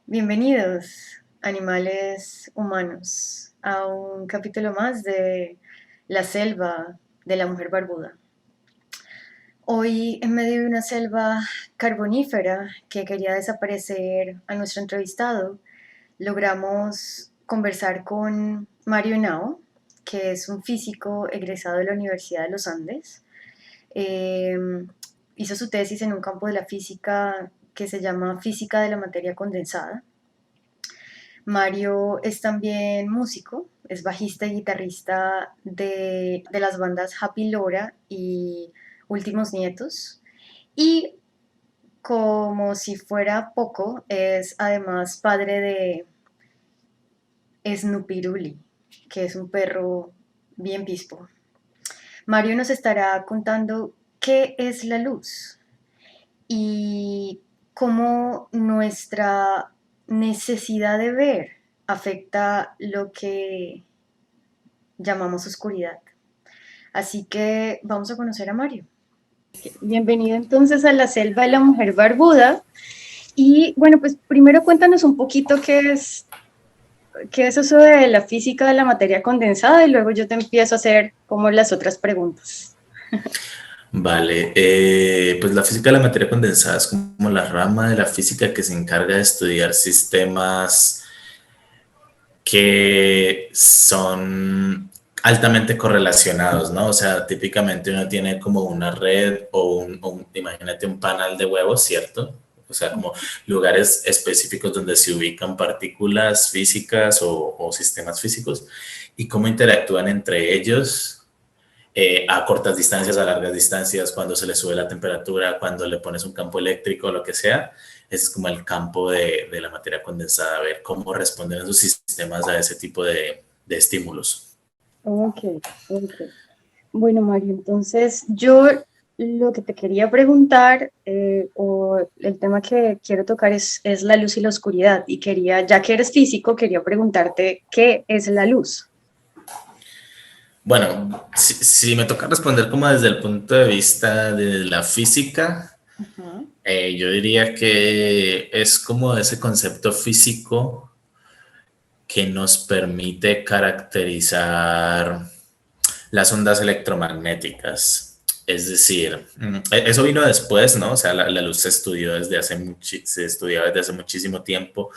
Bienvenidos, animales humanos, a un capítulo más de La selva de la mujer barbuda. Hoy, en medio de una selva carbonífera que quería desaparecer a nuestro entrevistado, logramos conversar con Mario Henao, que es un físico egresado de la Universidad de los Andes. Eh, Hizo su tesis en un campo de la física que se llama física de la materia condensada. Mario es también músico, es bajista y guitarrista de las bandas Happy Lora y Últimos Nietos. Y como si fuera poco, es además padre de Snoopy, que es un perro bien pispo. Mario nos estará contando qué es la luz y cómo nuestra necesidad de ver afecta lo que llamamos oscuridad. Así que vamos a conocer a Mario. Bienvenido entonces a la selva de la mujer barbuda. Y bueno, pues primero cuéntanos un poquito qué es eso de la física de la materia condensada y luego yo te empiezo a hacer como las otras preguntas. Vale, pues la física de la materia condensada es como la rama de la física que se encarga de estudiar sistemas que son altamente correlacionados, ¿no? O sea, típicamente uno tiene como una red imagínate un panal de huevos, ¿cierto? O sea, como lugares específicos donde se ubican partículas físicas o sistemas físicos y cómo interactúan entre ellos a cortas distancias, a largas distancias, cuando se le sube la temperatura, cuando le pones un campo eléctrico, lo que sea. Ese es como el campo de la materia condensada, a ver cómo responden esos sistemas a ese tipo de estímulos. Ok, ok. Bueno, Mario, entonces yo lo que te quería preguntar, o el tema que quiero tocar es la luz y la oscuridad. Y quería, ya que eres físico, quería preguntarte qué es la luz. Bueno, si me toca responder como desde el punto de vista de la física, Ajá. yo diría que es como ese concepto físico que nos permite caracterizar las ondas electromagnéticas. Es decir, eso vino después, ¿no? O sea, la luz se estudió se estudiaba desde hace muchísimo tiempo,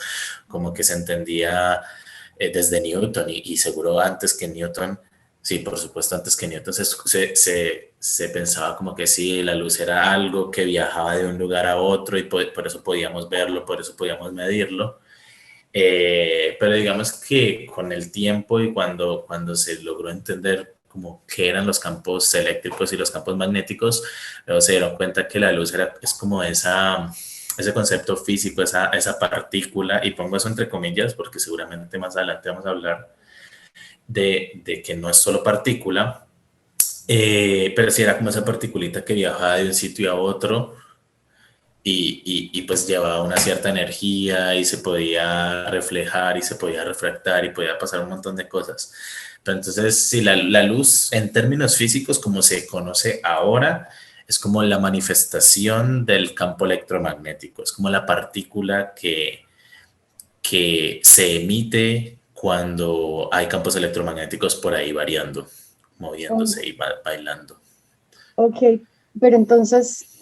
como que se entendía desde Newton y seguro antes que Newton, sí, por supuesto, antes que Newton se pensaba como que sí, la luz era algo que viajaba de un lugar a otro y por eso podíamos verlo, por eso podíamos medirlo. Pero digamos que con el tiempo y cuando se logró entender como qué eran los campos eléctricos y los campos magnéticos, luego se dieron cuenta que la luz es como ese concepto físico, esa partícula, y pongo eso entre comillas porque seguramente más adelante vamos a hablar de que no es solo partícula, pero sí era como esa particulita que viajaba de un sitio a otro pues llevaba una cierta energía y se podía reflejar y se podía refractar y podía pasar un montón de cosas. Pero entonces, si la luz en términos físicos, como se conoce ahora, es como la manifestación del campo electromagnético, es como la partícula que se emite cuando hay campos electromagnéticos por ahí variando, Oh, moviéndose y bailando. ok, pero entonces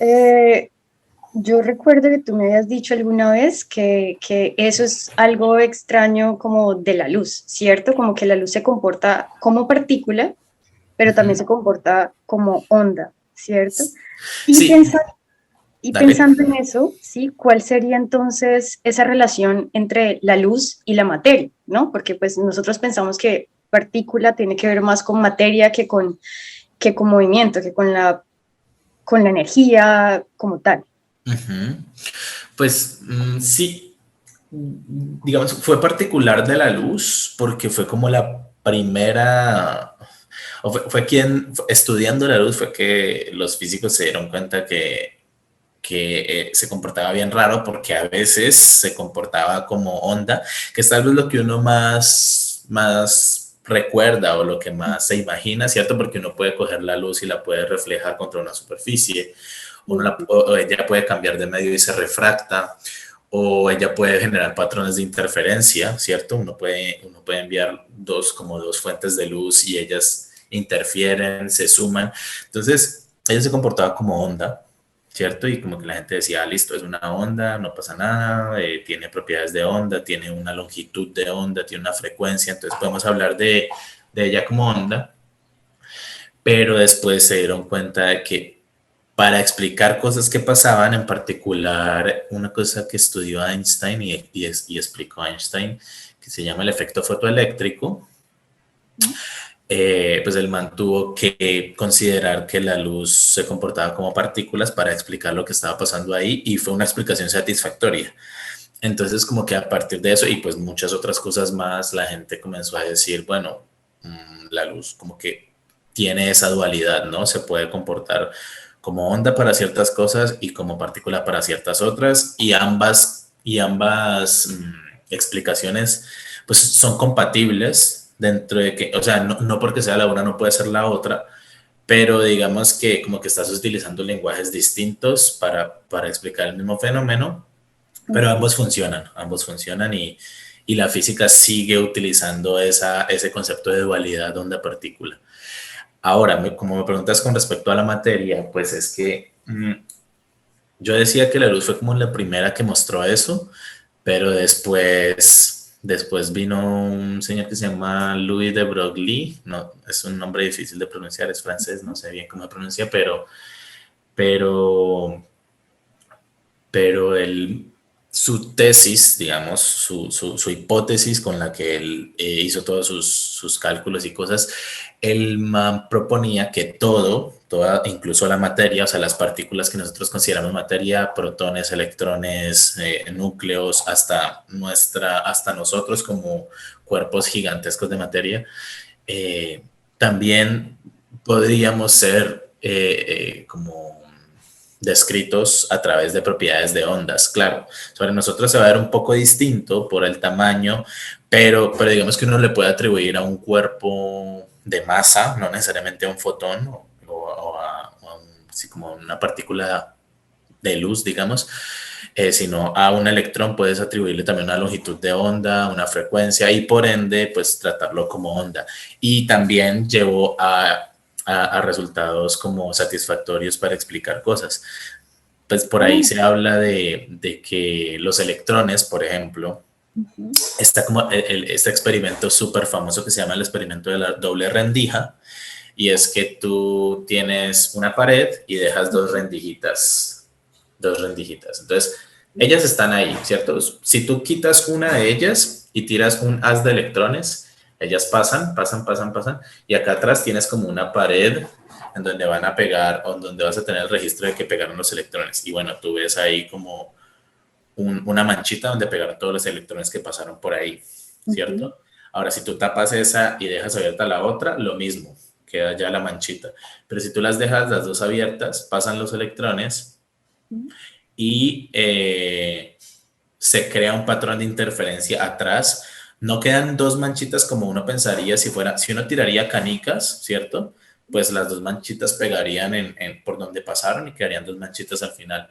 yo recuerdo que tú me habías dicho alguna vez que eso es algo extraño como de la luz, ¿cierto? Como que la luz se comporta como partícula, pero también se comporta como onda, ¿cierto? Y, Sí, y dale. pensando en eso, ¿sí? ¿Cuál sería entonces esa relación entre la luz y la materia, ¿no? Porque pues nosotros pensamos que partícula tiene que ver más con materia que con movimiento, que con la energía como tal. Ujú. Pues sí, digamos, fue particular de la luz porque fue como la primera, fue quien, estudiando la luz, fue que los físicos se dieron cuenta que se comportaba bien raro porque a veces se comportaba como onda, que es tal vez lo que uno más recuerda o lo que más se imagina, ¿cierto? Porque uno puede coger la luz y la puede reflejar contra una superficie, ella puede cambiar de medio y se refracta, o ella puede generar patrones de interferencia, ¿cierto? Uno puede enviar como dos fuentes de luz y ellas interfieren, se suman. Entonces, ella se comportaba como onda, ¿cierto? Y como que la gente decía, listo, es una onda, no pasa nada, tiene propiedades de onda, tiene una longitud de onda, tiene una frecuencia, entonces podemos hablar de ella como onda, pero después se dieron cuenta de que para explicar cosas que pasaban, en particular una cosa que estudió Einstein y explicó Einstein, que se llama el efecto fotoeléctrico, pues él mantuvo que considerar que la luz se comportaba como partículas para explicar lo que estaba pasando ahí y fue una explicación satisfactoria. Entonces como que a partir de eso y pues muchas otras cosas más, la gente comenzó a decir, bueno, la luz como que tiene esa dualidad, ¿no? Se puede comportar como onda para ciertas cosas y como partícula para ciertas otras y ambas explicaciones pues son compatibles dentro de que, o sea, no porque sea la una no puede ser la otra, pero digamos que como que estás utilizando lenguajes distintos para explicar el mismo fenómeno, pero ambos funcionan y la física sigue utilizando ese concepto de dualidad onda-partícula. Ahora, como me preguntas con respecto a la materia, pues es que yo decía que la luz fue como la primera que mostró eso, pero después vino un señor que se llama Louis de Broglie, no, es un nombre difícil de pronunciar, es francés, no sé bien cómo se pronuncia, pero, pero su tesis, digamos, su hipótesis con la que él hizo todos sus cálculos y cosas, él proponía que toda, incluso la materia, o sea, las partículas que nosotros consideramos materia, protones, electrones, núcleos, hasta nosotros como cuerpos gigantescos de materia, también podríamos ser como descritos a través de propiedades de ondas. Claro, sobre nosotros se va a ver un poco distinto por el tamaño, pero digamos que uno le puede atribuir a un cuerpo de masa, no necesariamente a un fotón así como una partícula de luz, digamos, sino a un electrón puedes atribuirle también una longitud de onda, una frecuencia y por ende, pues tratarlo como onda. Y también llevó a resultados como satisfactorios para explicar cosas. Pues por ahí se habla de que los electrones, por ejemplo, está como este experimento súper famoso que se llama el experimento de la doble rendija, y es que tú tienes una pared y dejas dos rendijitas. Entonces, ellas están ahí, ¿cierto? Si tú quitas una de ellas y tiras un haz de electrones, ellas pasan, y acá atrás tienes como una pared en donde van a pegar, o donde vas a tener el registro de que pegaron los electrones. Y bueno, tú ves ahí como una manchita donde pegaron todos los electrones que pasaron por ahí, ¿cierto? Ahora, si tú tapas esa y dejas abierta la otra, lo mismo, queda ya la manchita. Pero si tú las dejas las dos abiertas, pasan los electrones y se crea un patrón de interferencia atrás. No quedan dos manchitas como uno pensaría si uno tiraría canicas, ¿cierto? Pues las dos manchitas pegarían por donde pasaron y quedarían dos manchitas al final.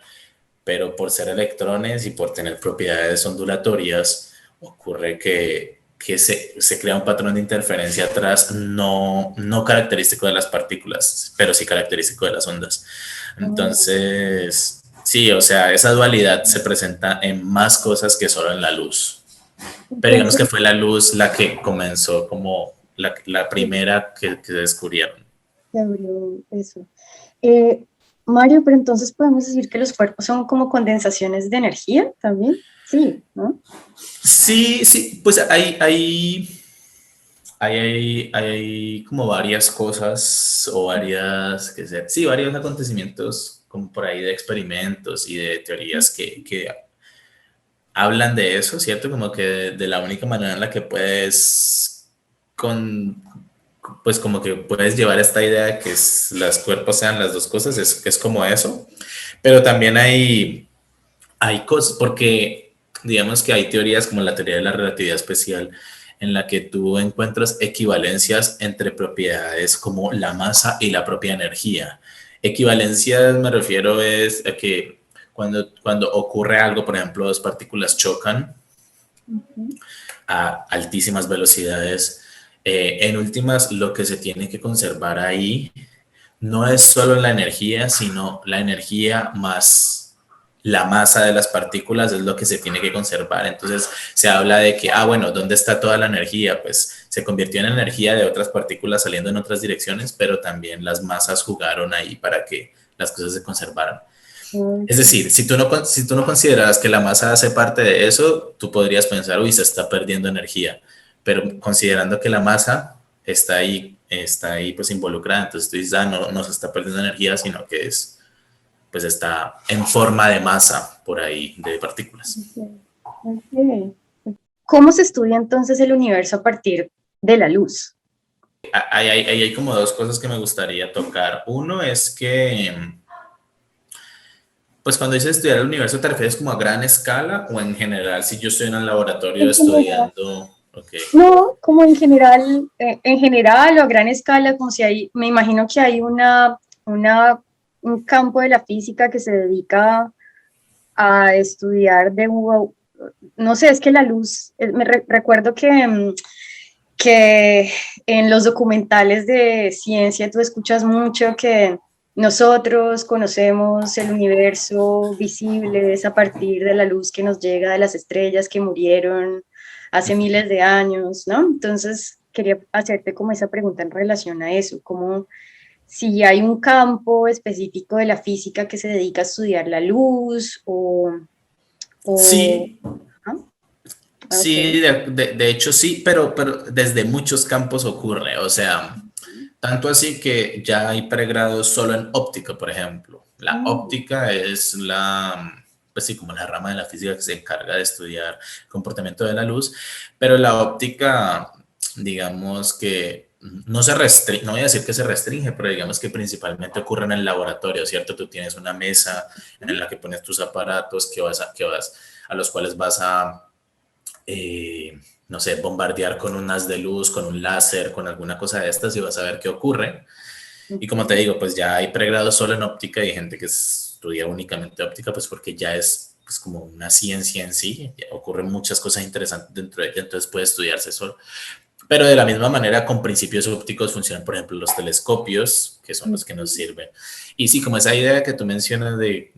Pero por ser electrones y por tener propiedades ondulatorias, ocurre que se crea un patrón de interferencia atrás, no característico de las partículas, pero sí característico de las ondas. Entonces, sí, o sea, esa dualidad se presenta en más cosas que solo en la luz. Pero digamos que fue la luz la que comenzó como la primera que descubrieron. Se abrió eso. Mario, pero entonces podemos decir que los cuerpos son como condensaciones de energía también. Sí, ¿no? Sí, pues hay como varias cosas o varios acontecimientos como por ahí de experimentos y de teorías que hablan de eso, ¿cierto? Como que de la única manera en la que pues como que puedes llevar esta idea de que los cuerpos sean las dos cosas, es como eso, pero también hay cosas, porque digamos que hay teorías como la teoría de la relatividad especial, en la que tú encuentras equivalencias entre propiedades como la masa y la propia energía. Equivalencias me refiero es a que cuando ocurre algo, por ejemplo, dos partículas chocan a altísimas velocidades, en últimas lo que se tiene que conservar ahí no es solo la energía, sino la energía más la masa de las partículas es lo que se tiene que conservar. Entonces se habla de que, bueno, ¿dónde está toda la energía? Pues se convirtió en energía de otras partículas saliendo en otras direcciones, pero también las masas jugaron ahí para que las cosas se conservaran. Es Ok. decir, si tú no consideras que la masa hace parte de eso, tú podrías pensar, uy, se está perdiendo energía. Pero considerando que la masa está ahí pues involucrada, entonces tú dices, no se está perdiendo energía, sino que pues está en forma de masa por ahí de partículas. Ok. ¿Cómo se estudia entonces el universo a partir de la luz? Hay como dos cosas que me gustaría tocar. Uno es que, pues cuando dices estudiar el universo, ¿te refieres como a gran escala o en general si yo estoy en el laboratorio En general. estudiando? Ok. No, como en general o a gran escala, como si hay, me imagino que hay un campo de la física que se dedica a estudiar no sé, es que la luz, recuerdo que en los documentales de ciencia tú escuchas mucho que nosotros conocemos el universo visible es a partir de la luz que nos llega de las estrellas que murieron hace miles de años, ¿no? Entonces quería hacerte como esa pregunta en relación a eso, como si hay un campo específico de la física que se dedica a estudiar la luz o Sí, ¿no? Ok. sí, de hecho sí, pero desde muchos campos ocurre. O sea, tanto así que ya hay pregrados solo en óptica, por ejemplo. La Mm, óptica es pues sí, como la rama de la física que se encarga de estudiar el comportamiento de la luz, pero la óptica, digamos que no se restringe, no voy a decir que se restringe, pero digamos que principalmente ocurre en el laboratorio, ¿cierto? Tú tienes una mesa en la que pones tus aparatos a los cuales vas a no sé, bombardear con un haz de luz, con un láser, con alguna cosa de estas y vas a ver qué ocurre. Y como te ujú. digo, pues ya hay pregrados solo en óptica y hay gente que estudia únicamente óptica, pues porque ya es pues como una ciencia en sí, ya ocurren muchas cosas interesantes dentro de ella, entonces puede estudiarse solo. Pero de la misma manera, con principios ópticos funcionan, por ejemplo, los telescopios, que son los que nos Ujú. sirven. Y sí, como esa idea que tú mencionas de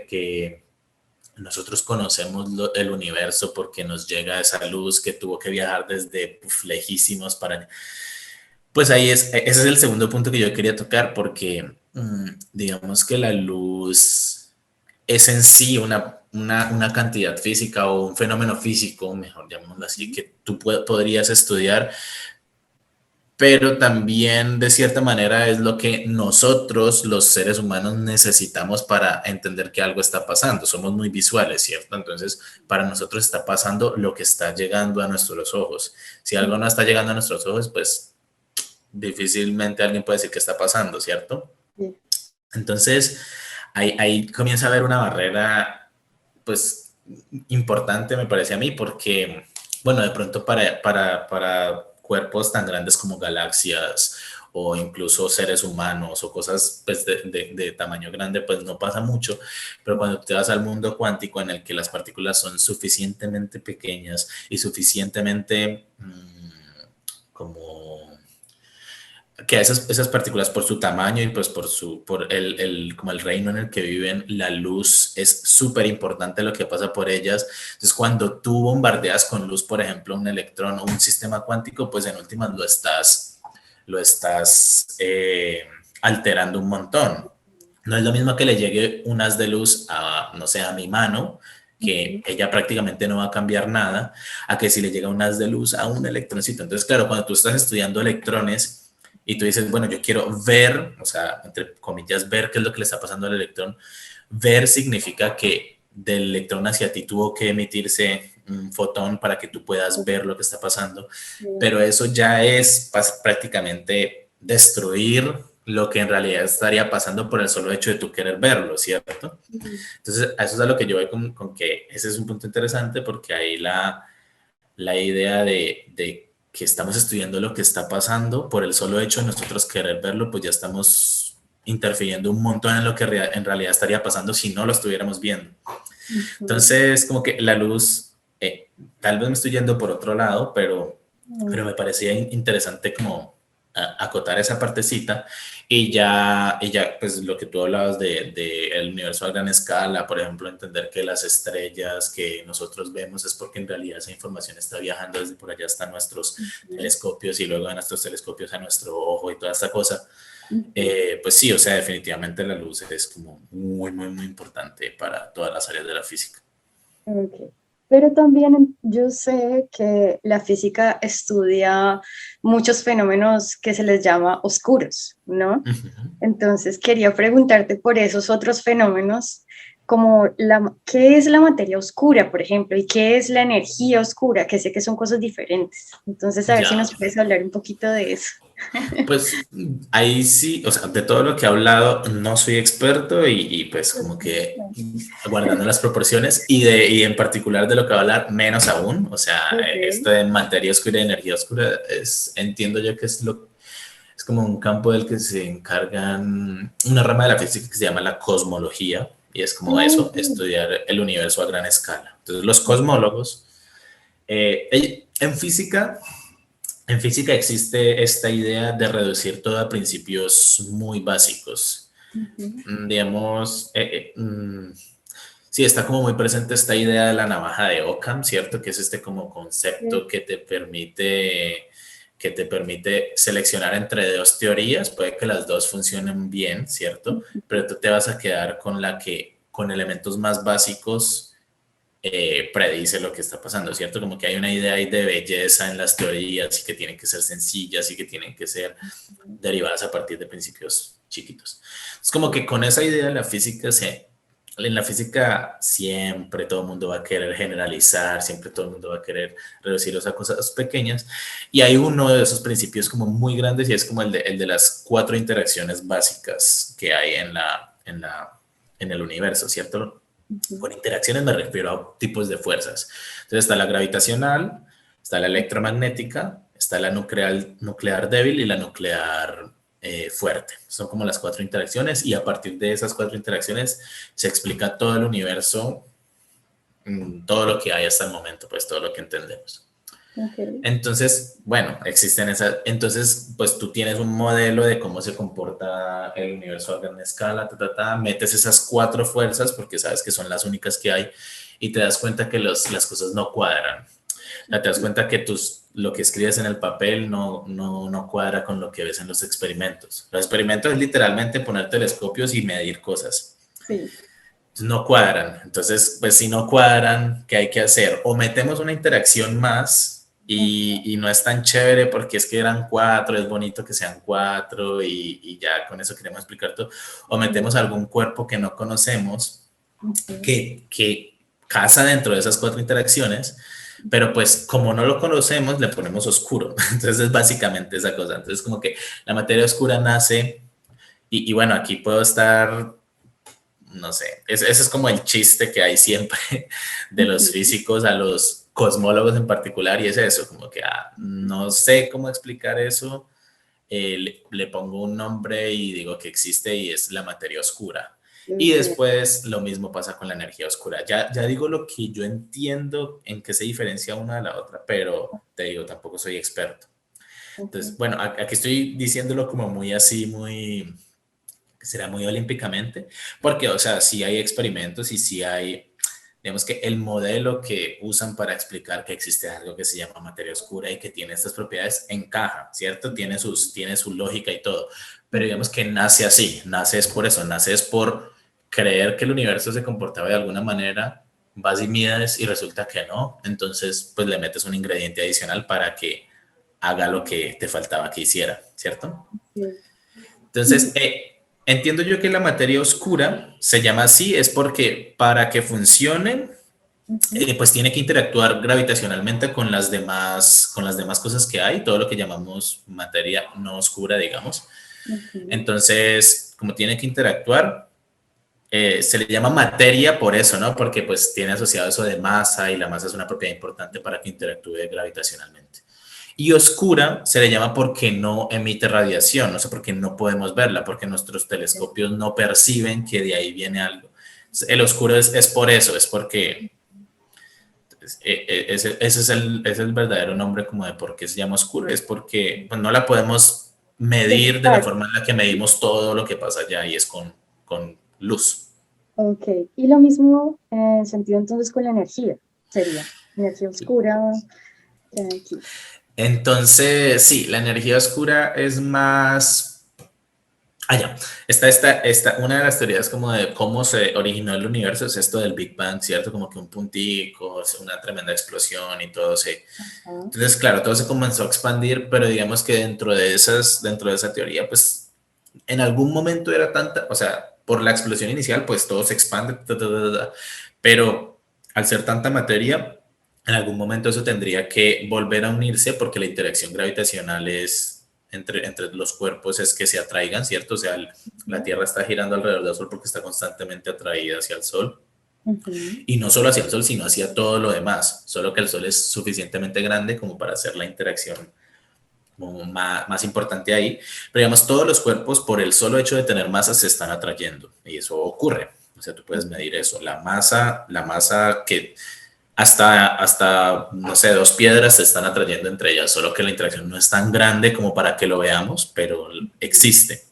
que nosotros conocemos el universo porque nos llega esa luz que tuvo que viajar desde lejísimos para... Pues ese es el segundo punto que yo quería tocar porque digamos que la luz es en sí una cantidad física o un fenómeno físico, mejor llamémoslo así, que tú podrías estudiar, pero también de cierta manera es lo que nosotros, los seres humanos, necesitamos para entender que algo está pasando. Somos muy visuales, ¿cierto? Entonces, para nosotros está pasando lo que está llegando a nuestros ojos. Si algo no está llegando a nuestros ojos, pues difícilmente alguien puede decir que está pasando, ¿cierto? Sí. Entonces, ahí comienza a haber una barrera, pues, importante, me parece a mí, porque, bueno, de pronto para cuerpos tan grandes como galaxias o incluso seres humanos o cosas pues, de tamaño grande, pues no pasa mucho, pero cuando te vas al mundo cuántico en el que las partículas son suficientemente pequeñas y suficientemente como que esas partículas por su tamaño y pues por como el reino en el que viven, la luz es súper importante lo que pasa por ellas. Entonces, cuando tú bombardeas con luz, por ejemplo, un electrón o un sistema cuántico, pues en últimas lo estás alterando un montón. No es lo mismo que le llegue un haz de luz no sé, a mi mano, que Ujú. ella prácticamente no va a cambiar nada, a que si le llega un haz de luz a un electroncito. Entonces, claro, cuando tú estás estudiando electrones y tú dices, bueno, yo quiero ver, o sea, entre comillas, ver qué es lo que le está pasando al electrón, ver significa que del electrón hacia ti tuvo que emitirse un fotón para que tú puedas ver lo que está pasando, Sí. pero eso ya es prácticamente destruir lo que en realidad estaría pasando por el solo hecho de tú querer verlo, ¿cierto? Ujú. Entonces, a eso es a lo que yo voy con que ese es un punto interesante porque ahí la idea de que estamos estudiando lo que está pasando por el solo hecho de nosotros querer verlo, pues ya estamos interfiriendo un montón en lo que en realidad estaría pasando si no lo estuviéramos viendo. Ujú. Entonces, como que la luz, tal vez me estoy yendo por otro lado, pero me parecía interesante como acotar esa partecita y ya, pues lo que tú hablabas de el universo a gran escala, por ejemplo, entender que las estrellas que nosotros vemos es porque en realidad esa información está viajando desde por allá hasta nuestros Ujú. telescopios y luego de nuestros telescopios a nuestro ojo y toda esta cosa. Ujú. Pues sí, o sea, definitivamente la luz es como muy, muy, muy importante para todas las áreas de la física. Ok. Pero también yo sé que la física estudia muchos fenómenos que se les llama oscuros, ¿no? Ujú. Entonces quería preguntarte por esos otros fenómenos, como ¿qué es la materia oscura, por ejemplo? ¿Y qué es la energía oscura? Que sé que son cosas diferentes. Entonces, a ver si Ya, nos puedes hablar un poquito de eso. pues ahí sí, o sea, de todo lo que he hablado no soy experto y pues como que guardando las proporciones y en particular de lo que va a hablar menos aún, o sea, Ok. esto de materia oscura y energía oscura entiendo yo que es como un campo del que se encargan una rama de la física que se llama la cosmología y es como eso, Ok. estudiar el universo a gran escala. Entonces los cosmólogos, en física existe esta idea de reducir todo a principios muy básicos. Ujú. Digamos, sí, está como muy presente esta idea de la navaja de Occam, ¿cierto? Que es este como concepto que te permite seleccionar entre dos teorías, puede que las dos funcionen bien, ¿cierto? Pero tú te vas a quedar con la que, con elementos más básicos, predice lo que está pasando, ¿cierto? Como que hay una idea ahí de belleza en las teorías y que tienen que ser sencillas y que tienen que ser derivadas a partir de principios chiquitos. Es como que con esa idea en la física siempre todo el mundo va a querer generalizar, siempre todo el mundo va a querer reducirlos a cosas pequeñas y hay uno de esos principios como muy grandes y es como el de las cuatro interacciones básicas que hay en el universo, ¿cierto? Ujú. Con interacciones me refiero a tipos de fuerzas. Entonces está la gravitacional, está la electromagnética, está la nuclear débil y la nuclear fuerte. Son como las cuatro interacciones y a partir de esas cuatro interacciones se explica todo el universo, todo lo que hay hasta el momento, pues todo lo que entendemos. Ok. Entonces, bueno, existen esas, entonces, pues tú tienes un modelo de cómo se comporta el universo a gran escala, metes esas cuatro fuerzas porque sabes que son las únicas que hay y te das cuenta que las cosas no cuadran. O sea, te das cuenta que lo que escribes en el papel no cuadra con lo que ves en los experimentos. Los experimentos es literalmente poner telescopios y medir cosas. Sí. No cuadran. Entonces, pues si no cuadran, ¿qué hay que hacer? O metemos una interacción más y no es tan chévere porque es que eran cuatro, es bonito que sean cuatro y ya con eso queremos explicar todo. O metemos algún cuerpo que no conocemos Ujú. que casa dentro de esas cuatro interacciones, pero pues como no lo conocemos, le ponemos oscuro. Entonces es básicamente esa cosa. Entonces como que la materia oscura nace y bueno, aquí puedo estar, no sé, ese es como el chiste que hay siempre de los Ujú. físicos a los cosmólogos en particular y es eso, como que no sé cómo explicar eso, le pongo un nombre y digo que existe y es la materia oscura. Y Entiendo. después lo mismo pasa con la energía oscura. Ya digo lo que yo entiendo en qué se diferencia una de la otra, pero te digo, tampoco soy experto. Entonces, Ujú. bueno, aquí estoy diciéndolo como muy así, muy, será muy olímpicamente, porque, o sea, sí hay experimentos y sí hay, digamos que el modelo que usan para explicar que existe algo que se llama materia oscura y que tiene estas propiedades encaja, ¿cierto? Tiene su lógica y todo, pero Ujú. digamos que nace así, nace es por eso, nace es por creer que el universo se comportaba de alguna manera, vas y mides y resulta que no, entonces pues le metes un ingrediente adicional para que haga lo que te faltaba que hiciera, ¿cierto? Sí. Entonces, entiendo yo que la materia oscura se llama así, es porque para que funcione, Ujú. pues tiene que interactuar gravitacionalmente con las demás cosas que hay, todo lo que llamamos materia no oscura, digamos. Ujú. Entonces, como tiene que interactuar, se le llama materia por eso, ¿no? Porque pues tiene asociado eso de masa y la masa es una propiedad importante para que interactúe gravitacionalmente. Y oscura se le llama porque no emite radiación, o sea, porque no podemos verla, porque nuestros telescopios no perciben que de ahí viene algo. El oscuro es por eso, es porque ese es el verdadero nombre como de por qué se llama oscuro, es porque pues, no la podemos medir de la Detectar. forma en la que medimos todo lo que pasa allá y es con luz. Ok. Y lo mismo en sentido entonces con la energía, sería energía oscura, aquí. Entonces, sí, la energía oscura es más. Ah, ya. Una de las teorías como de cómo se originó el universo es esto del Big Bang, ¿cierto? Como que un puntico, una tremenda explosión y todo se. Ajá. Entonces, claro, todo se comenzó a expandir, pero digamos que dentro de esa teoría, pues en algún momento era tanta, o sea, por la explosión inicial, pues todo se expande, pero al ser tanta materia, en algún momento eso tendría que volver a unirse porque la interacción gravitacional es entre los cuerpos es que se atraigan, ¿cierto? O sea, la Tierra está girando alrededor del Sol porque está constantemente atraída hacia el Sol. Ujú. Y no solo hacia el Sol, sino hacia todo lo demás. Solo que el Sol es suficientemente grande como para hacer la interacción como más importante ahí. Pero digamos, todos los cuerpos, por el solo hecho de tener masa, se están atrayendo. Y eso ocurre. O sea, tú puedes medir eso. La masa que hasta, no sé, dos piedras se están atrayendo entre ellas, solo que la interacción no es tan grande como para que lo veamos, pero existe.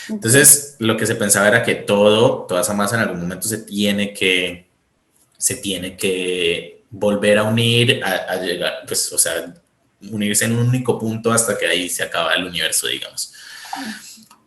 Ok. Entonces, lo que se pensaba era que toda esa masa en algún momento se tiene que volver a unir, a llegar, pues, o sea, unirse en un único punto hasta que ahí se acaba el universo, digamos.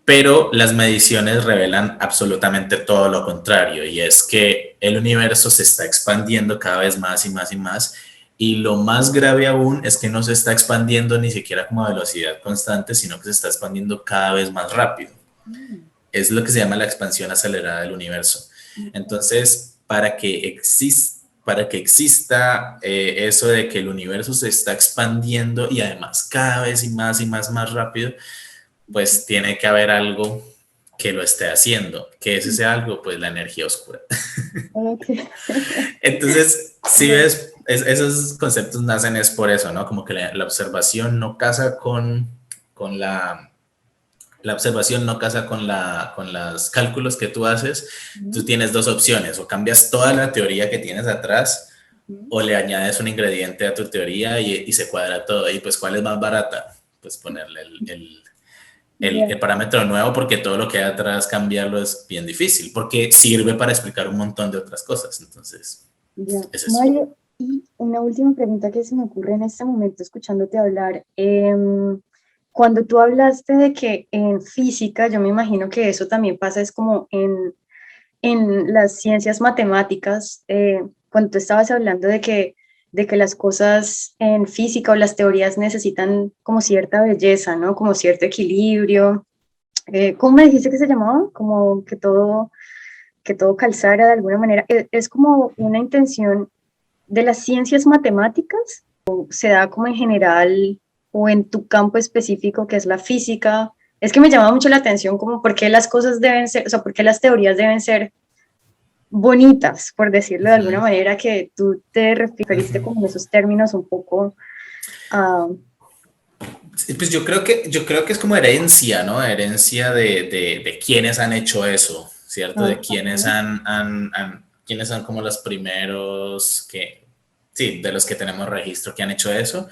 Pero las mediciones revelan absolutamente todo lo contrario, y es que el universo se está expandiendo cada vez más y más y más, y lo más grave aún es que no se está expandiendo ni siquiera como a velocidad constante, sino que se está expandiendo cada vez más rápido. Mm, Es lo que se llama la expansión acelerada del universo. ok. Entonces, para que exista eso de que el universo se está expandiendo y además cada vez y más, más rápido, pues tiene que haber algo que lo esté haciendo, que es ese algo, pues la energía oscura. Ok. Entonces, si Bueno, ves, esos conceptos nacen es por eso, ¿no? Como que la observación no casa con la observación no casa con los cálculos que tú haces. Tú ujú, tienes dos opciones: o cambias toda la teoría que tienes atrás, ujú. o le añades un ingrediente a tu teoría y se cuadra todo. Y pues, ¿cuál es más barata? Pues ponerle Ya, el parámetro nuevo, porque todo lo que hay atrás cambiarlo es bien difícil, porque sirve para explicar un montón de otras cosas. Entonces, ya. es eso. Mario, y una última pregunta que se me ocurre en este momento escuchándote hablar. Cuando tú hablaste de que en física, yo me imagino que eso también pasa, es como en las ciencias matemáticas, cuando tú estabas hablando de que las cosas en física o las teorías necesitan como cierta belleza, ¿no? Como cierto equilibrio. ¿Cómo me dijiste que se llamaba? Como que todo calzara de alguna manera. Es como una intención de las ciencias matemáticas, o se da como en general o en tu campo específico que es la física. Es que me llama mucho la atención como por qué las cosas deben ser, o sea, por qué las teorías deben ser bonitas, por decirlo de alguna Uh-huh. manera, que tú te referiste como en esos términos un poco a... Pues yo creo que es como herencia, ¿no? Herencia de quienes han hecho eso, ¿cierto? De quienes Ajá. quienes son como los primeros sí, de los que tenemos registro que han hecho eso.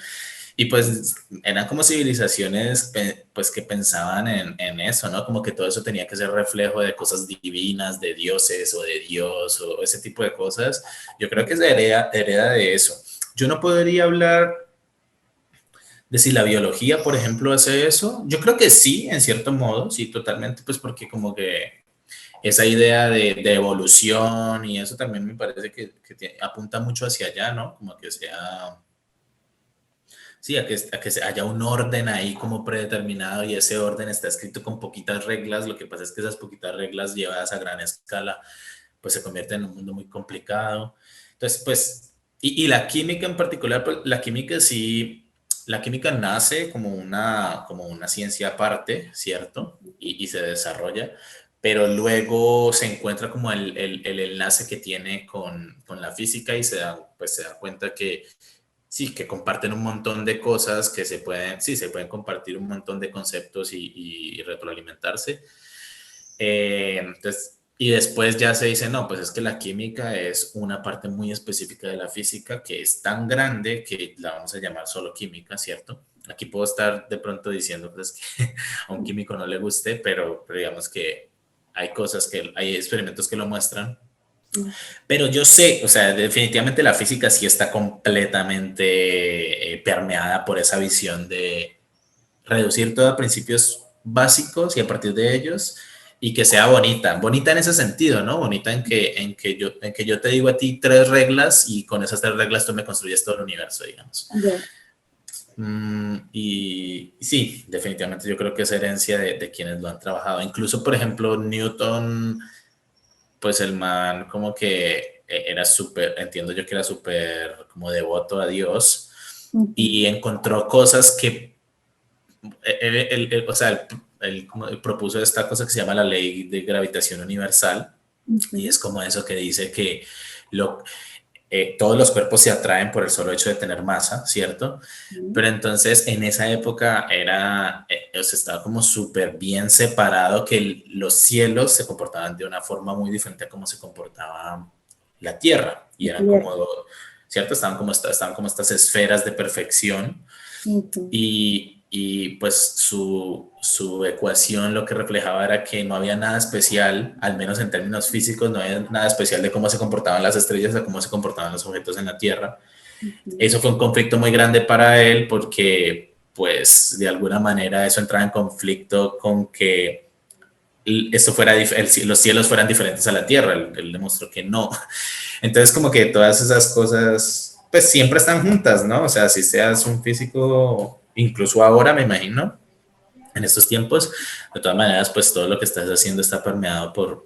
Y pues eran como civilizaciones pues que pensaban en eso, ¿no? Como que todo eso tenía que ser reflejo de cosas divinas, de dioses o de Dios o ese tipo de cosas. Yo creo que se hereda de eso. Yo no podría hablar de si la biología, por ejemplo, hace eso. Yo creo que sí, en cierto modo, sí, totalmente, pues porque como que esa idea de evolución y eso también me parece que apunta mucho hacia allá, ¿no? Como que sea, sí, a que haya un orden ahí como predeterminado y ese orden está escrito con poquitas reglas. Lo que pasa es que esas poquitas reglas llevadas a gran escala, pues se convierten en un mundo muy complicado. Entonces, pues, y la química en particular, pues la química sí, la química nace como una ciencia aparte, ¿cierto? Y se desarrolla, pero luego se encuentra como el enlace que tiene con la física y pues se da cuenta que sí, que comparten un montón de cosas que se pueden, sí, se pueden compartir un montón de conceptos y retroalimentarse. Entonces, y después ya se dice, no, pues es que la química es una parte muy específica de la física que es tan grande que la vamos a llamar solo química, ¿cierto? Aquí puedo estar de pronto diciendo pues, que a un químico no le guste, pero digamos que hay cosas que, hay experimentos que lo muestran. Sí. Pero yo sé, o sea, definitivamente la física sí está completamente permeada por esa visión de reducir todo a principios básicos y a partir de ellos y que sea bonita, bonita en ese sentido, ¿no? Bonita en que yo te digo a ti tres reglas y con esas tres reglas tú me construyes todo el universo, digamos. Ya. Y sí, definitivamente yo creo que es herencia de quienes lo han trabajado. Incluso, por ejemplo, Newton, pues el man como que era súper, entiendo yo que era súper como devoto a Dios y encontró cosas que o sea, él propuso esta cosa que se llama la ley de gravitación universal y es como eso que dice que lo, todos los cuerpos se atraen por el solo hecho de tener masa, ¿cierto? Pero entonces en esa época era, o sea, estaba como súper bien separado que los cielos se comportaban de una forma muy diferente a cómo se comportaba la Tierra y eran como, ¿cierto? Estaban como estas esferas de perfección y pues su ecuación lo que reflejaba era que no había nada especial, al menos en términos físicos, no había nada especial de cómo se comportaban las estrellas o cómo se comportaban los objetos en la Tierra. Eso fue un conflicto muy grande para él porque pues de alguna manera eso entraba en conflicto con que esto fuera, los cielos fueran diferentes a la Tierra. Él demostró que no. Entonces como que todas esas cosas pues siempre están juntas, ¿no? O sea, si seas un físico, incluso ahora me imagino, en estos tiempos, de todas maneras, pues todo lo que estás haciendo está permeado por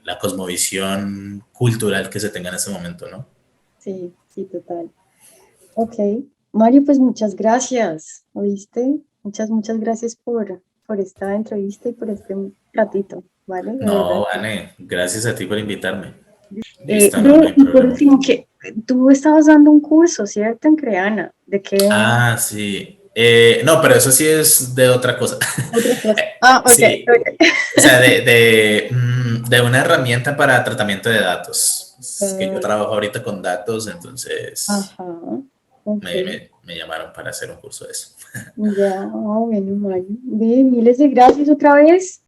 la cosmovisión cultural que se tenga en ese momento, ¿no? Sí, sí, total. Ok, Mario, pues muchas gracias, ¿oíste? Muchas gracias por esta entrevista y por este ratito, ¿vale? De verdad. No, Vane, gracias a ti por invitarme. Listo, no hay Y por problema. último, que tú estabas dando un curso, ¿cierto? En Creana. ¿De qué? Ah, sí. No, pero eso sí es de otra cosa. Otra cosa. Ah, ok, Sí, ok. o sea, de una herramienta para tratamiento de datos. Es que yo trabajo ahorita con datos, entonces Ajá, ok. me llamaron para hacer un curso de eso. Ya, bueno, Mario. Miles de gracias otra vez.